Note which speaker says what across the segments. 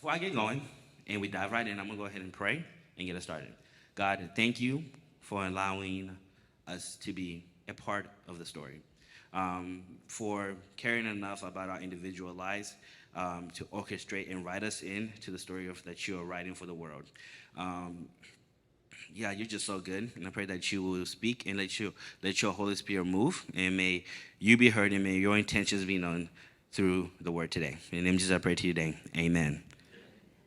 Speaker 1: Before I get going and we dive right in, I'm going to go ahead and pray and get us started. God, thank you for allowing us to be a part of the story, for caring enough about our individual lives to orchestrate and write us in to the story that you are writing for the world. Um, yeah, you're just so good, and I pray that you will speak and let your Holy Spirit move, and may you be heard, and may your intentions be known through the word today. In the name of Jesus, I pray to you today. Amen.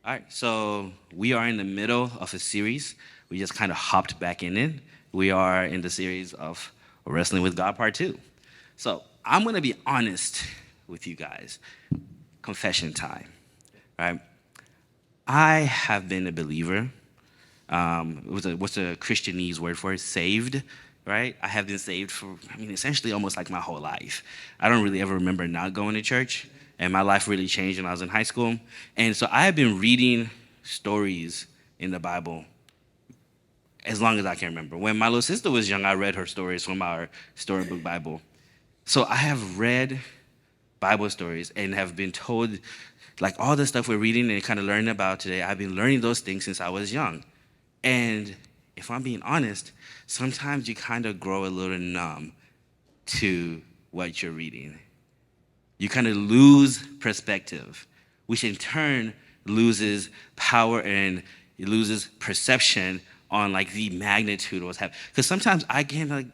Speaker 1: All right, so we are in the middle of a series. We just kind of hopped back in it. We are in the series of Wrestling with God Part 2. So I'm going to be honest with you guys. Confession time, right? I have been a believer. What's a Christianese word for it? Saved, right? I have been saved for, essentially almost like my whole life. I don't really ever remember not going to church. And my life really changed when I was in high school. And so I have been reading stories in the Bible as long as I can remember. When my little sister was young, I read her stories from our storybook Bible. So I have read Bible stories and have been told, like all the stuff we're reading and kind of learning about today, I've been learning those things since I was young. And if I'm being honest, sometimes you kind of grow a little numb to what you're reading. You kind of lose perspective, which in turn loses power and it loses perception on like the magnitude of what's happening. Because sometimes I kind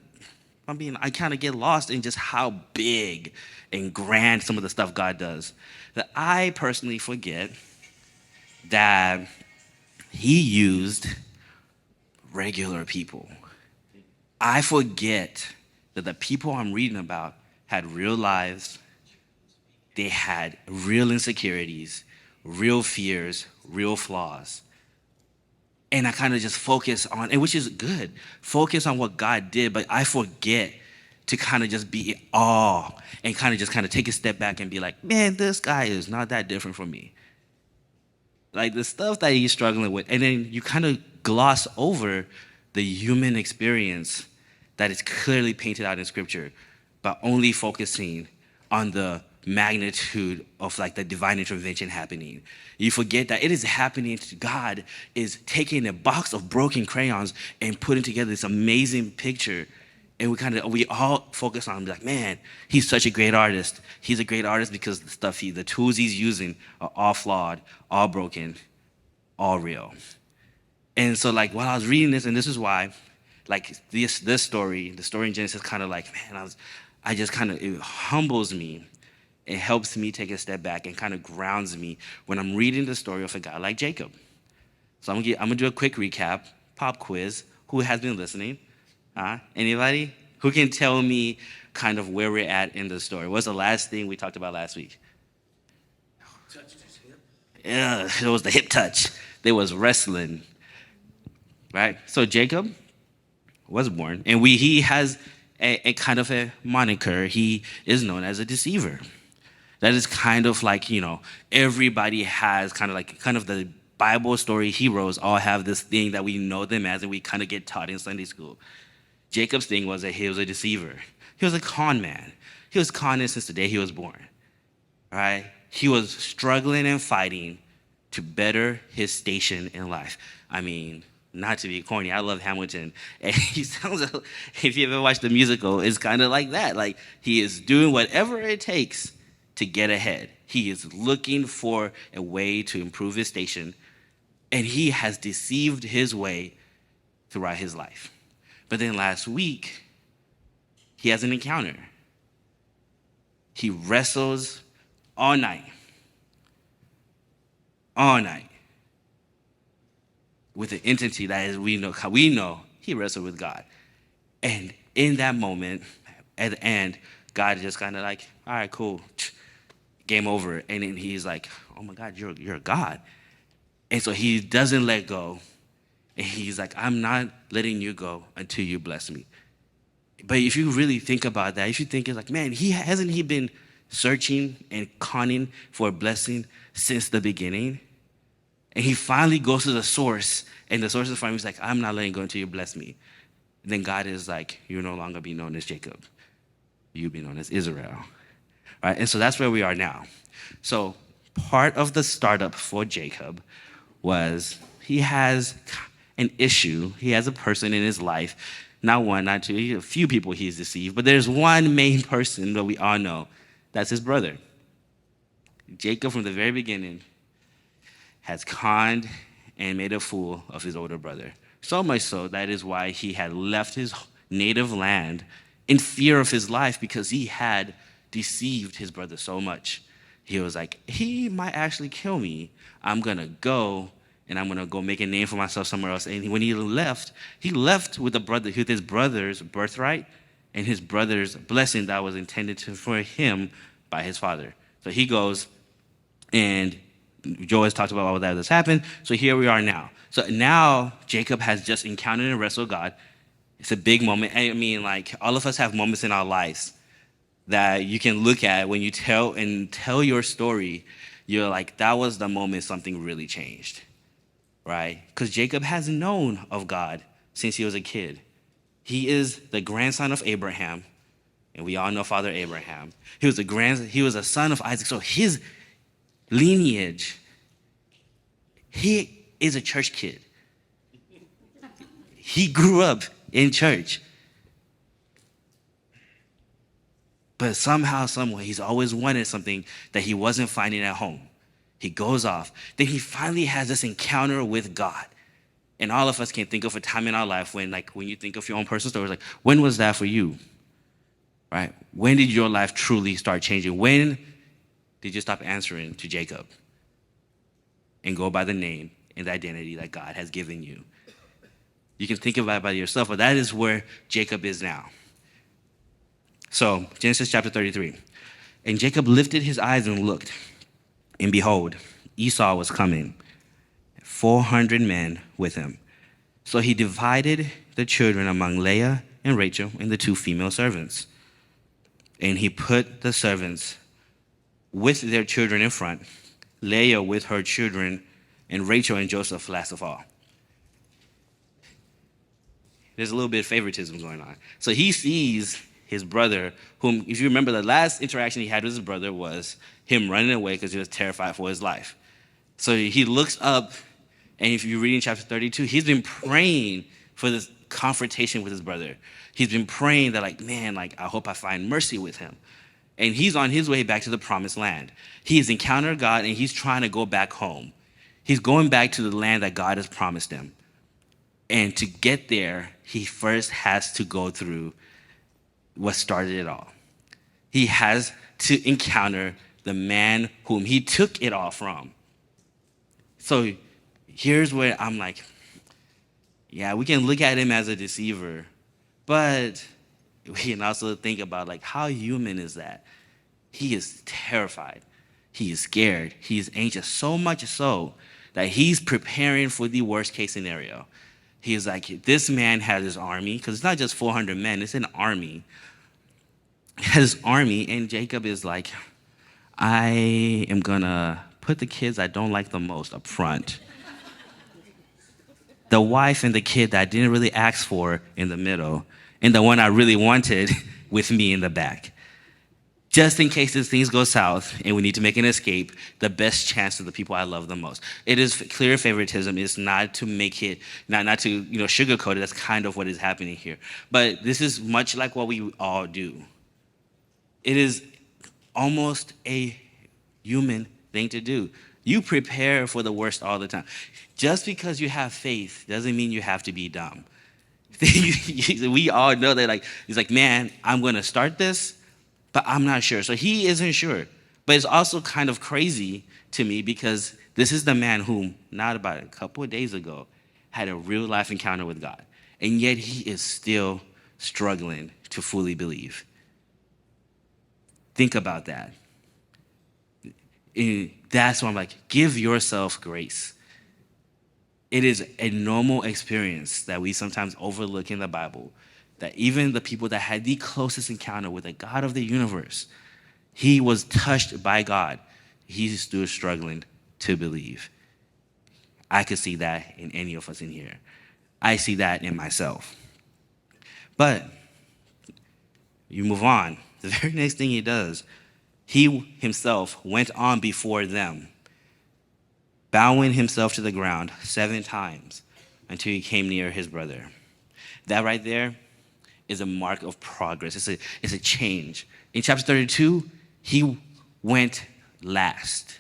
Speaker 1: of get lost in just how big and grand some of the stuff God does. That I personally forget that He used regular people. I forget that the people I'm reading about had real lives. They had real insecurities, real fears, real flaws. And I kind of just focus on, and which is good, focus on what God did, but I forget to kind of just be in awe and kind of take a step back and be like, man, this guy is not that different from me. Like the stuff that he's struggling with. And then you kind of gloss over the human experience that is clearly painted out in Scripture, but only focusing on the magnitude of like the divine intervention happening. You forget that it is happening. God is taking a box of broken crayons and putting together this amazing picture. And we all focus on like, man, he's such a great artist. He's a great artist because the tools he's using are all flawed, all broken, all real. And so like while I was reading this, and this is why, like this story, the story in Genesis, kind of like, man, it humbles me. It helps me take a step back and kind of grounds me when I'm reading the story of a guy like Jacob. So I'm gonna do a quick recap, pop quiz. Who has been listening? Anybody? Who can tell me kind of where we're at in the story? What's the last thing we talked about last week? Touched his hip. Yeah, it was the hip touch. There was wrestling, right? So Jacob was born, and he has a kind of a moniker. He is known as a deceiver. That is kind of like, everybody has kind of the Bible story heroes all have this thing that we know them as and we kind of get taught in Sunday school. Jacob's thing was that he was a deceiver. He was a con man. He was conning since the day he was born, right? He was struggling and fighting to better his station in life. Not to be corny, I love Hamilton. And he sounds, if you ever watched the musical, it's kind of like that. Like he is doing whatever it takes to get ahead. He is looking for a way to improve his station, and he has deceived his way throughout his life. But then last week, he has an encounter. He wrestles all night with an entity that is we know he wrestled with God. And in that moment, at the end, God is just kind of like, all right, cool. Game over. And then he's like, oh my God, you're a God. And so he doesn't let go. And he's like, I'm not letting you go until you bless me. But if you really think about that, if you think it's like, man, hasn't he been searching and conning for a blessing since the beginning? And he finally goes to the source, and the source is from him. He's like, I'm not letting go until you bless me. And then God is like, you'll no longer be known as Jacob. You'll be known as Israel. Right? And so that's where we are now. So part of the startup for Jacob was he has an issue. He has a person in his life, not one, not two, a few people he's deceived, but there's one main person that we all know. That's his brother. Jacob, from the very beginning, has conned and made a fool of his older brother. So much so, that is why he had left his native land in fear of his life, because he had deceived his brother so much. He was like, he might actually kill me. I'm going to go, and I'm going to go make a name for myself somewhere else. And when he left with with his brother's birthright and his brother's blessing that was intended for him by his father. So he goes, and Joe has talked about all that has happened. So here we are now. So now Jacob has just encountered and wrestled God. It's a big moment. I mean, like, all of us have moments in our lives that you can look at when you tell your story. You're like, that was the moment something really changed, right? Because Jacob has known of God since he was a kid. He is the grandson of Abraham, and we all know Father Abraham. He was a son of Isaac. So his lineage, he is a church kid. He grew up in church. But somehow, someway, he's always wanted something that he wasn't finding at home. He goes off. Then he finally has this encounter with God. And all of us can think of a time in our life when you think of your own personal stories, like, when was that for you? Right? When did your life truly start changing? When did you stop answering to Jacob and go by the name and the identity that God has given you? You can think about it by yourself, but that is where Jacob is now. So, Genesis chapter 33. And Jacob lifted his eyes and looked, and behold, Esau was coming, 400 men with him. So he divided the children among Leah and Rachel and the two female servants. And he put the servants with their children in front, Leah with her children, and Rachel and Joseph last of all. There's a little bit of favoritism going on. So he sees his brother, whom, if you remember, the last interaction he had with his brother was him running away because he was terrified for his life. So he looks up, and if you read in chapter 32, he's been praying for this confrontation with his brother. He's been praying that, I hope I find mercy with him. And he's on his way back to the promised land. He has encountered God, and he's trying to go back home. He's going back to the land that God has promised him. And to get there, he first has to go through what started it all. He has to encounter the man whom he took it all from. So here's where I'm like, yeah, we can look at him as a deceiver, but we can also think about, how human is that? He is terrified. He is scared. He is anxious, so much so that he's preparing for the worst case scenario. He is like, this man has his army, because it's not just 400 men, it's an army. He has his army, and Jacob is like, I am going to put the kids I don't like the most up front. The wife and the kid that I didn't really ask for in the middle, and the one I really wanted with me in the back. Just in case things go south and we need to make an escape, the best chance of the people I love the most. It is clear favoritism. It's not to make it, not to sugarcoat it. That's kind of what is happening here. But this is much like what we all do. It is almost a human thing to do. You prepare for the worst all the time. Just because you have faith doesn't mean you have to be dumb. We all know that, he's like, man, I'm going to start this, but I'm not sure. So he isn't sure. But it's also kind of crazy to me because this is the man whom, not about a couple of days ago, had a real life encounter with God. And yet he is still struggling to fully believe. Think about that. And that's why I'm like, give yourself grace. It is a normal experience that we sometimes overlook in the Bible, that even the people that had the closest encounter with the God of the universe, he was touched by God. He's still struggling to believe. I could see that in any of us in here. I see that in myself. But you move on. The very next thing he does, he himself went on before them bowing himself to the ground 7 times until he came near his brother. That right there is a mark of progress. It's a change. In chapter 32, he went last.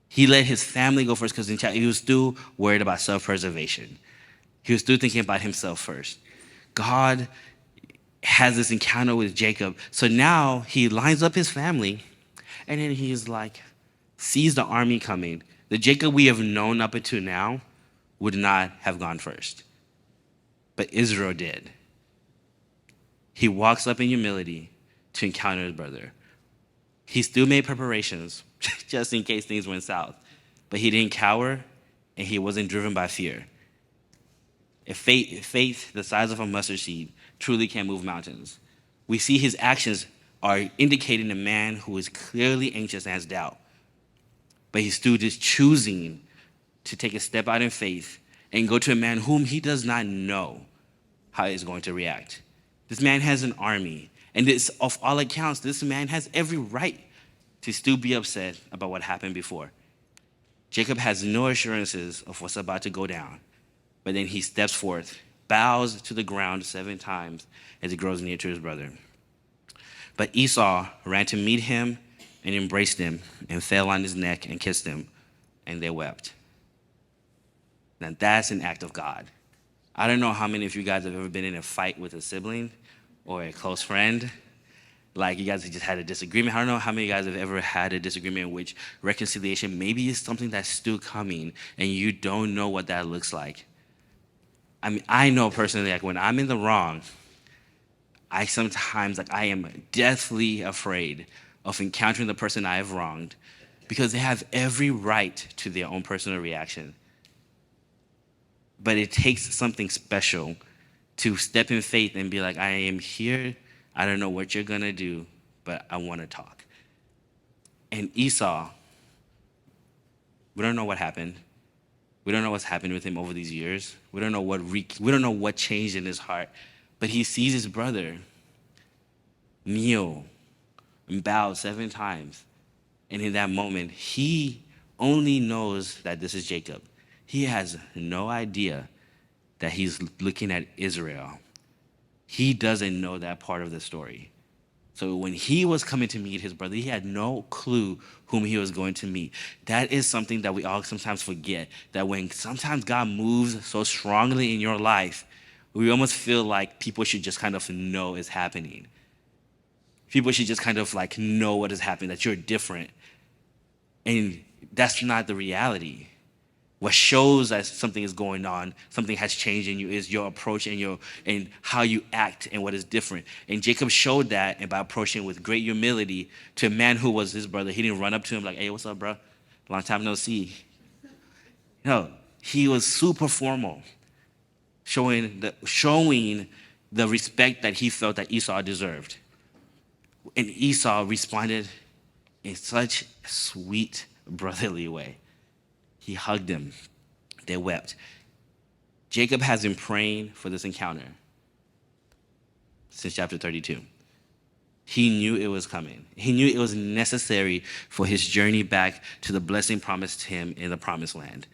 Speaker 1: He let his family go first because he was still worried about self-preservation. He was still thinking about himself first. God has this encounter with Jacob. So now he lines up his family, and then he's like, sees the army coming. The Jacob we have known up until now would not have gone first. But Israel did. He walks up in humility to encounter his brother. He still made preparations just in case things went south. But he didn't cower, and he wasn't driven by fear. If faith the size of a mustard seed truly can move mountains. We see his actions are indicating a man who is clearly anxious and has doubt. But he's still just choosing to take a step out in faith and go to a man whom he does not know how he's going to react. This man has an army. And this, of all accounts, this man has every right to still be upset about what happened before. Jacob has no assurances of what's about to go down. But then he steps forth, bows to the ground 7 times as he grows near to his brother. But Esau ran to meet him and embraced him and fell on his neck and kissed him, and they wept. Now that's an act of God. I don't know how many of you guys have ever been in a fight with a sibling or a close friend. Like you guys just had a disagreement. I don't know how many of you guys have ever had a disagreement in which reconciliation maybe is something that's still coming and you don't know what that looks like. I mean, I know personally, like when I'm in the wrong, I sometimes, I am deathly afraid of encountering the person I have wronged because they have every right to their own personal reaction. But it takes something special to step in faith and be like, I am here. I don't know what you're going to do, but I want to talk. And Esau, we don't know what happened. We don't know what's happened with him over these years. We don't know what changed in his heart. But he sees his brother kneel and bow 7 times. And in that moment, he only knows that this is Jacob. He has no idea that he's looking at Israel. He doesn't know that part of the story. So when he was coming to meet his brother, he had no clue whom he was going to meet. That is something that we all sometimes forget, that when sometimes God moves so strongly in your life, we almost feel like people should just kind of know is happening. People should just kind of like know what is happening, that you're different. And that's not the reality. What shows that something is going on, something has changed in you, is your approach and how you act and what is different. And Jacob showed that, and by approaching with great humility to a man who was his brother. He didn't run up to him like, hey, what's up, bro? Long time no see. No, he was super formal, showing the respect that he felt that Esau deserved. And Esau responded in such a sweet, brotherly way. He hugged him. They wept. Jacob has been praying for this encounter since chapter 32. He knew it was coming. He knew it was necessary for his journey back to the blessing promised him in the promised land.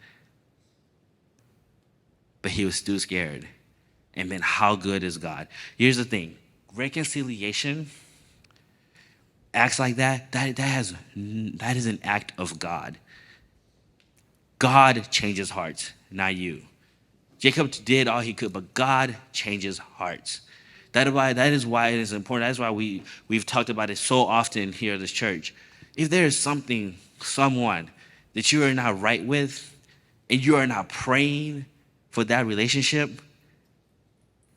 Speaker 1: But he was still scared. And man, how good is God? Here's the thing. Reconciliation, acts like that is an act of God. God changes hearts, not you. Jacob did all he could, but God changes hearts. That is why it is important. That is why we've talked about it so often here at this church. If there is someone that you are not right with, and you are not praying for that relationship,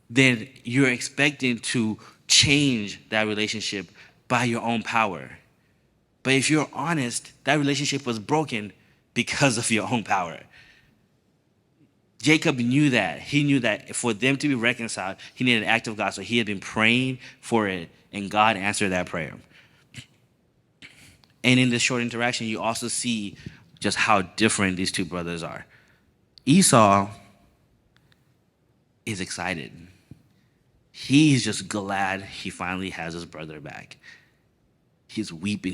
Speaker 1: then you're expecting to change that relationship by your own power. But if you're honest, that relationship was broken because of your own power. Jacob knew that. He knew that for them to be reconciled, he needed an act of God. So he had been praying for it, and God answered that prayer. And in this short interaction, you also see just how different these two brothers are. Esau is excited. He's just glad he finally has his brother back. He's weeping.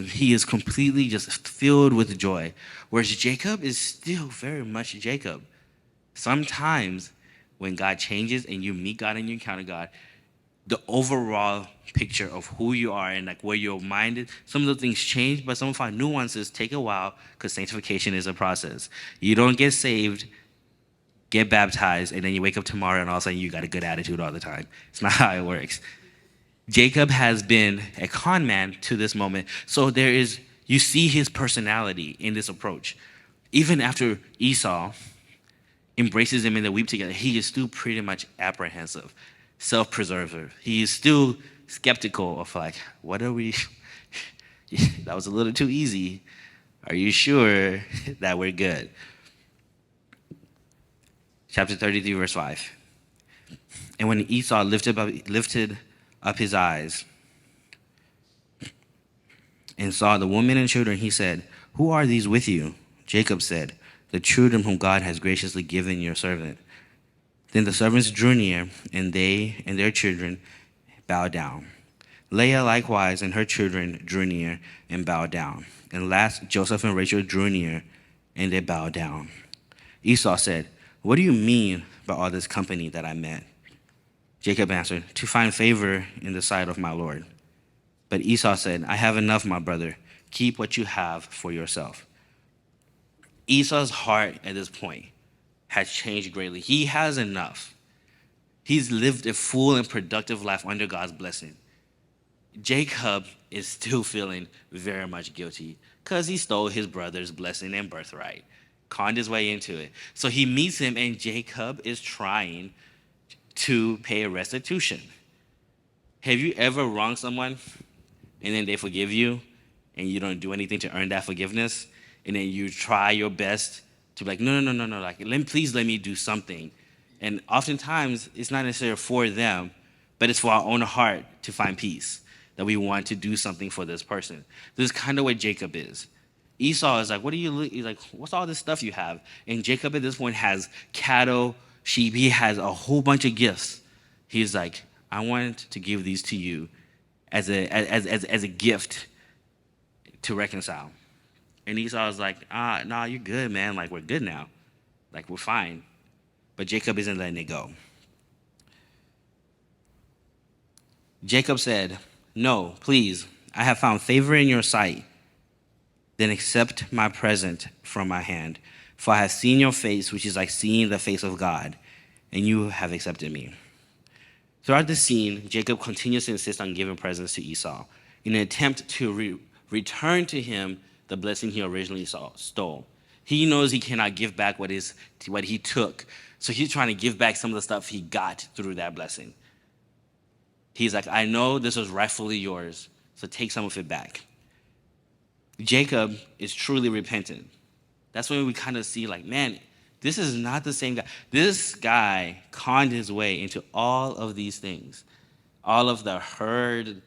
Speaker 1: he is completely just filled with joy. Whereas Jacob is still very much Jacob. Sometimes when God changes and you meet God and you encounter God, the overall picture of who you are and like where your mind is, some of the things change, but some of our nuances take a while because sanctification is a process. You don't get saved, get baptized, and then you wake up tomorrow and all of a sudden you got a good attitude all the time. It's not how it works. Jacob has been a con man to this moment. So you see his personality in this approach. Even after Esau embraces him and they weep together, he is still pretty much apprehensive, self-preserver. He is still skeptical of like, what are we, that was a little too easy. Are you sure that we're good? Chapter 33, verse 5. And when Esau lifted up his eyes and saw the woman and children, he said, "Who are these with you?" Jacob said, "The children whom God has graciously given your servant." Then the servants drew near, and they and their children bowed down. Leah likewise and her children drew near and bowed down. And last, Joseph and Rachel drew near, and they bowed down. Esau said, "What do you mean by all this company that I met?" Jacob answered, "To find favor in the sight of my Lord." But Esau said, "I have enough, my brother. Keep what you have for yourself." Esau's heart at this point has changed greatly. He has enough. He's lived a full and productive life under God's blessing. Jacob is still feeling very much guilty because he stole his brother's blessing and birthright, conned his way into it. So he meets him, and Jacob is trying to pay a restitution. Have you ever wronged someone and then they forgive you and you don't do anything to earn that forgiveness? And then you try your best to be like, no, like, please let me do something. And oftentimes it's not necessarily for them, but it's for our own heart to find peace, that we want to do something for this person. This is kind of what Jacob is. Esau is like, he's like, what's all this stuff you have? And Jacob at this point has cattle, sheep. He has a whole bunch of gifts. He's like, I want to give these to you as a gift to reconcile. And Esau is like, nah, you're good, man. Like, we're good now. Like, we're fine. But Jacob isn't letting it go. Jacob said, "No, please, I have found favor in your sight. Then accept my present from my hand. For I have seen your face, which is like seeing the face of God, and you have accepted me." Throughout the scene, Jacob continues to insist on giving presents to Esau in an attempt to return to him the blessing he originally stole. He knows he cannot give back what he took, so he's trying to give back some of the stuff he got through that blessing. He's like, I know this was rightfully yours, so take some of it back. Jacob is truly repentant. That's when we kind of see, like, man, this is not the same guy. This guy conned his way into all of these things. All of the herd,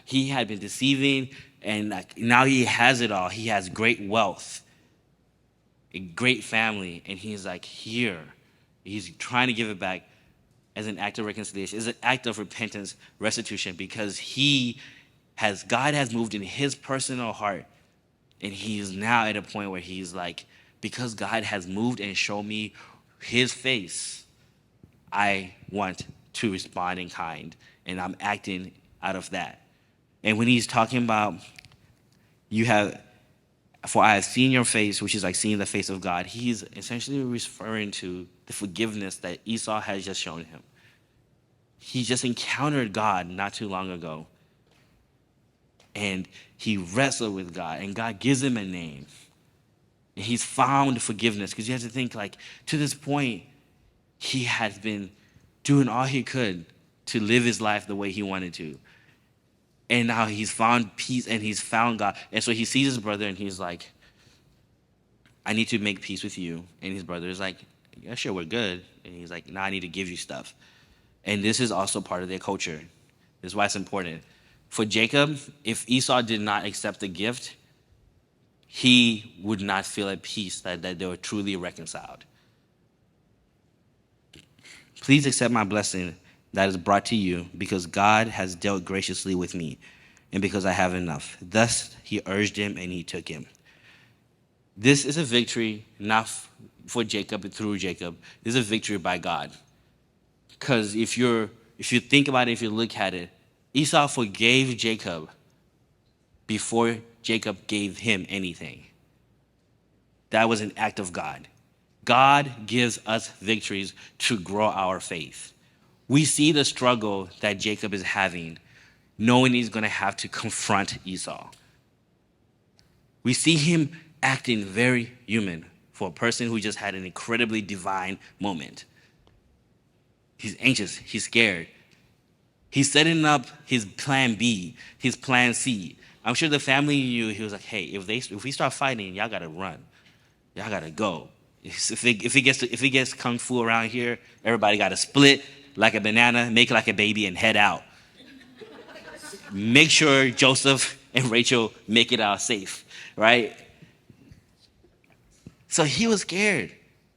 Speaker 1: he had been deceiving, and like, now he has it all. He has great wealth, a great family, and he's like, here. He's trying to give it back as an act of reconciliation, as an act of repentance, restitution, because God has moved in his personal heart, and he is now at a point where he's like, because God has moved and shown me his face, I want to respond in kind, and I'm acting out of that. And when he's talking about, for I have seen your face, which is like seeing the face of God, he's essentially referring to the forgiveness that Esau has just shown him. He just encountered God not too long ago, and he wrestled with God, and God gives him a name. And he's found forgiveness, because you have to think, like, to this point, he has been doing all he could to live his life the way he wanted to. And now he's found peace and he's found God. And so he sees his brother and he's like, I need to make peace with you. And his brother is like, yeah, sure, we're good. And he's like, no, I need to give you stuff. And this is also part of their culture. This is why it's important. For Jacob, if Esau did not accept the gift, he would not feel at peace that they were truly reconciled. Please accept my blessing that is brought to you, because God has dealt graciously with me, and because I have enough. Thus he urged him and he took him. This is a victory not for Jacob through Jacob. This is a victory by God. Because if you think about it, if you look at it, Esau forgave Jacob before Jacob gave him anything. That was an act of God. God gives us victories to grow our faith. We see the struggle that Jacob is having, knowing he's going to have to confront Esau. We see him acting very human for a person who just had an incredibly divine moment. He's anxious. He's scared. He's setting up his plan B, his plan C. I'm sure the family knew. He was like, hey, if we start fighting, y'all got to run. Y'all got to go. If it gets kung fu around here, everybody got to split like a banana, make like a baby, and head out. Make sure Joseph and Rachel make it out safe, right? So he was scared.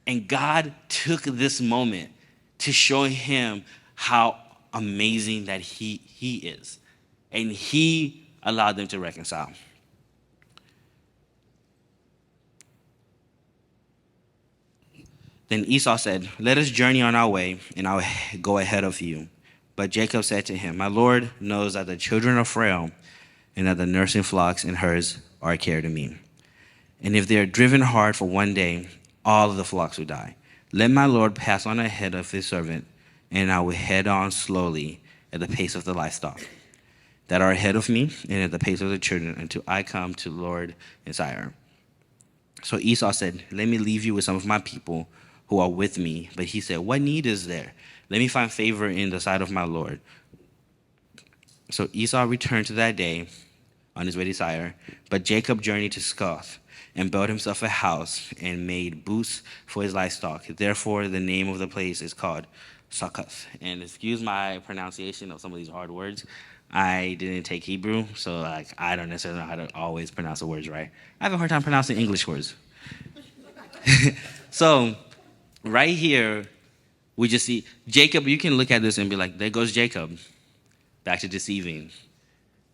Speaker 1: And God took this moment to show him how amazing that he is. And he allowed them to reconcile. Then Esau said, let us journey on our way, and I'll go ahead of you. But Jacob said to him, my Lord knows that the children are frail, and that the nursing flocks and herds are a care to me. And if they are driven hard for one day, all of the flocks will die. Let my Lord pass on ahead of his servant, and I will head on slowly at the pace of the livestock that are ahead of me, and at the pace of the children, until I come to Lord and sire. So Esau said, let me leave you with some of my people who are with me. But he said, what need is there? Let me find favor in the sight of my Lord. So Esau returned to that day on his way to Sire. But Jacob journeyed to Succoth and built himself a house and made booths for his livestock. Therefore, the name of the place is called Succoth. And excuse my pronunciation of some of these hard words. I didn't take Hebrew, so I don't necessarily know how to always pronounce the words right. I have a hard time pronouncing English words. So right here, we just see Jacob. You can look at this and be like, there goes Jacob, back to deceiving.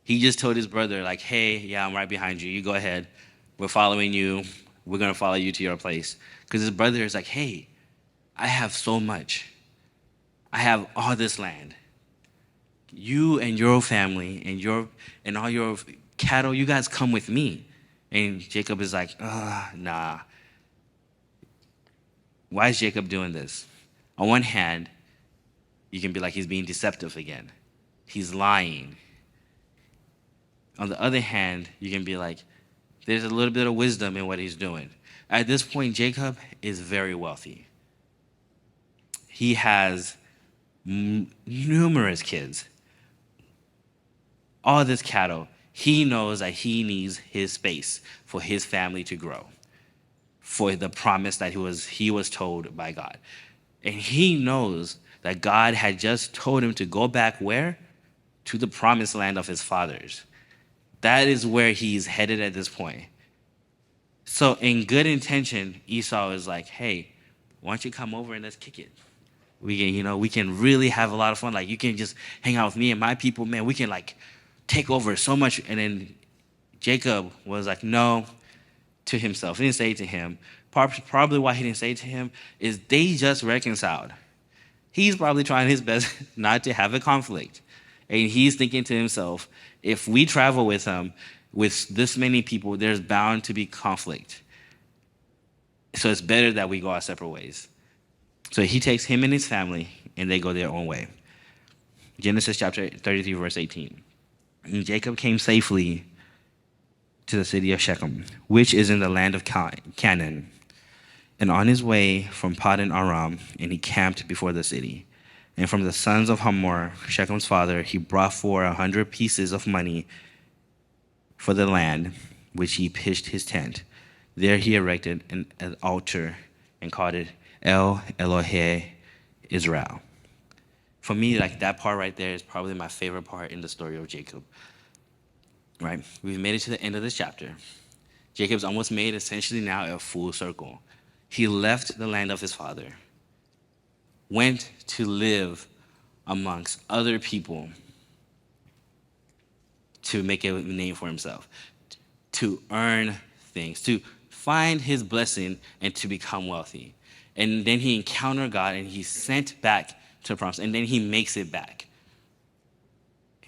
Speaker 1: He just told his brother, like, hey, yeah, I'm right behind you. You go ahead. We're following you. We're going to follow you to your place. Because his brother is like, hey, I have so much. I have all this land. You and your family and all your cattle, you guys come with me. And Jacob is like, nah. Why is Jacob doing this? On one hand, you can be like, he's being deceptive again. He's lying. On the other hand, you can be like, there's a little bit of wisdom in what he's doing. At this point, Jacob is very wealthy. He has numerous kids. All this cattle. He knows that he needs his space for his family to grow, for the promise that he was told by God. And he knows that God had just told him to go back where? To the promised land of his fathers. That is where he's headed at this point. So in good intention, Esau is like, hey, why don't you come over and let's kick it? We can really have a lot of fun. Like, you can just hang out with me and my people, man. We can take over so much. And then Jacob was like, no, to himself. He didn't say it to him. Probably why he didn't say it to him is they just reconciled. He's probably trying his best not to have a conflict. And he's thinking to himself, if we travel with him, with this many people, there's bound to be conflict. So it's better that we go our separate ways. So he takes him and his family, and they go their own way. Genesis chapter 33, verse 18. And Jacob came safely to the city of Shechem, which is in the land of Canaan, and on his way from Paddan Aram, and he camped before the city. And from the sons of Hamor, Shechem's father, he brought 100 pieces of money for the land, which he pitched his tent. There he erected an altar and called it El Elohe Israel. For me, that part right there is probably my favorite part in the story of Jacob. Right? We've made it to the end of this chapter. Jacob's almost made essentially now a full circle. He left the land of his father, went to live amongst other people to make a name for himself. to earn things, to find his blessing and to become wealthy. And then he encountered God and he's sent back to the promise. And then he makes it back.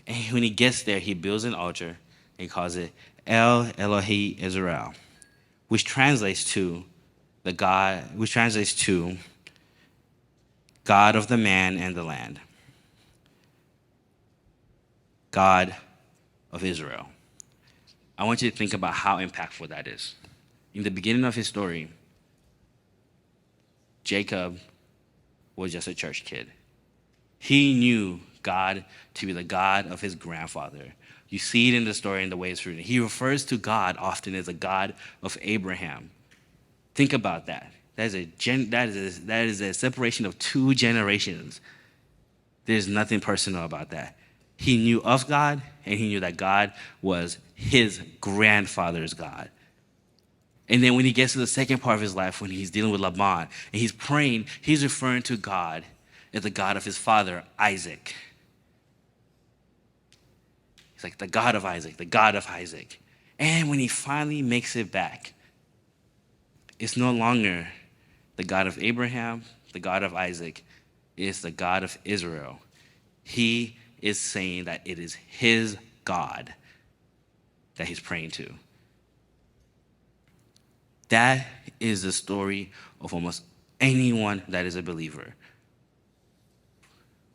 Speaker 1: And when he gets there, he builds an altar and he calls it El Elohe Israel, which translates to God of the man and the land. God of Israel. I want you to think about how impactful that is. In the beginning of his story, Jacob was just a church kid. He knew God to be the God of his grandfather. You see it in the story in the way it's written. He refers to God often as the God of Abraham. Think about that. That is a separation of 2 generations. There's nothing personal about that. He knew of God, and he knew that God was his grandfather's God. And then when he gets to the second part of his life, when he's dealing with Laban, and he's praying, he's referring to God as the God of his father, Isaac. He's like, the God of Isaac, the God of Isaac. And when he finally makes it back, it's no longer the God of Abraham, the God of Isaac. It's the God of Israel. He is saying that it is his God that he's praying to. That is the story of almost anyone that is a believer.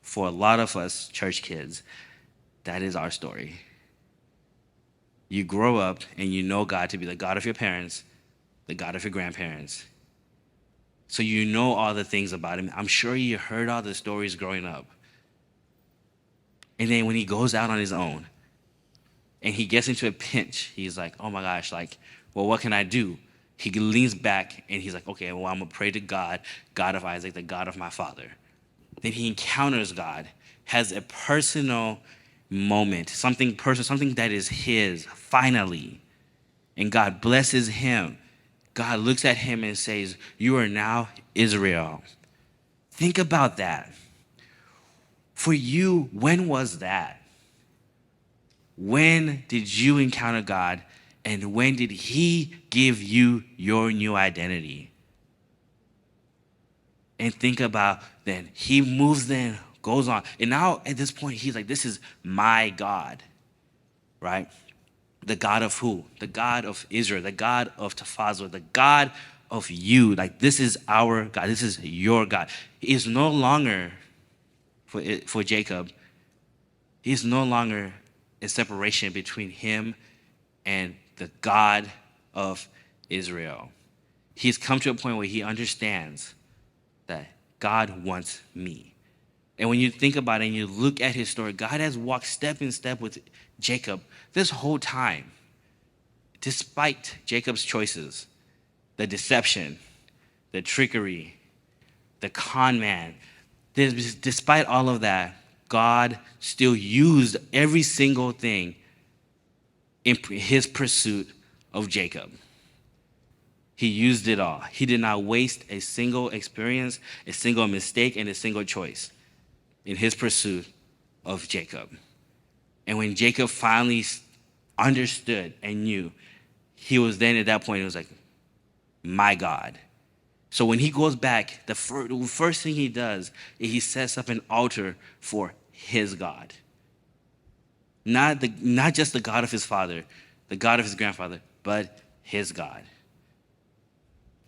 Speaker 1: For a lot of us church kids, that is our story. You grow up and you know God to be the God of your parents, the God of your grandparents. So you know all the things about him. I'm sure you heard all the stories growing up. And then when he goes out on his own and he gets into a pinch, he's like, oh my gosh, like, well, what can I do? He leans back and he's like, okay, well, I'm going to pray to God, God of Isaac, the God of my father. Then he encounters God, has a personal moment, something personal, something that is his, finally. And God blesses him. God looks at him and says, you are now Israel. Think about that. For you, when was that? When did you encounter God, and when did he give you your new identity? And think about then, he moves then, goes on. And now at this point, he's like, this is my God, right? The God of who? The God of Israel, the God of Tafazor, the God of you. Like, this is our God. This is your God. He is no longer, for Jacob, he is no longer a separation between him and the God of Israel. He's come to a point where he understands that God wants me. And when you think about it and you look at his story, God has walked step in step with Jacob this whole time. Despite Jacob's choices, the deception, the trickery, the con man, despite all of that, God still used every single thing in his pursuit of Jacob. He used it all. He did not waste a single experience, a single mistake, and a single choice in his pursuit of Jacob. And when Jacob finally understood and knew, he was then at that point, it was like, my God. So when he goes back, the first thing he does is he sets up an altar for his God. Not just the God of his father, the God of his grandfather, but his God.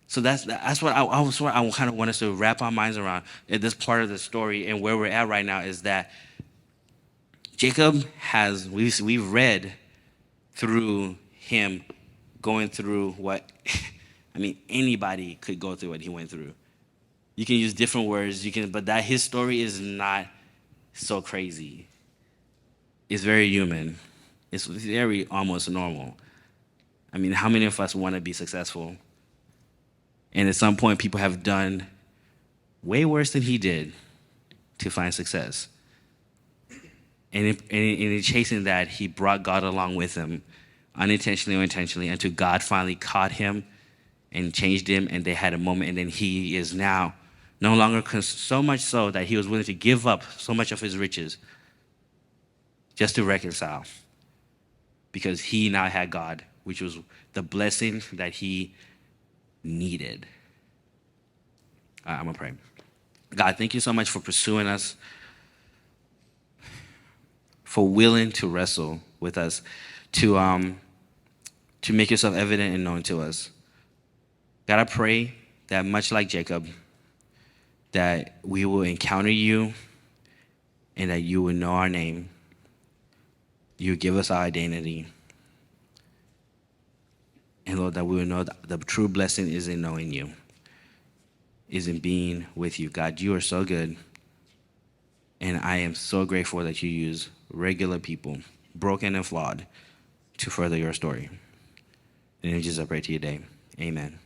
Speaker 1: So that's what I kind of want us to wrap our minds around at this part of the story, and where we're at right now is that Jacob we've read through him going through what, I mean, anybody could go through what he went through. You can use different words, but that his story is not so crazy. It's very human. It's very almost normal. I mean, how many of us want to be successful? And at some point, people have done way worse than he did to find success. And in chasing that, he brought God along with him, unintentionally or intentionally, until God finally caught him and changed him, and they had a moment, and then he is now no longer, so much so that he was willing to give up so much of his riches just to reconcile, because he now had God which was the blessing that he needed. I'm going to pray. God, thank you so much for pursuing us, for willing to wrestle with us, to make yourself evident and known to us. God, I pray that much like Jacob, that we will encounter you and that you will know our name. You give us our identity. And Lord, that we will know that the true blessing is in knowing you, is in being with you. God, you are so good. And I am so grateful that you use regular people, broken and flawed, to further your story. And in Jesus, I pray to you today. Amen.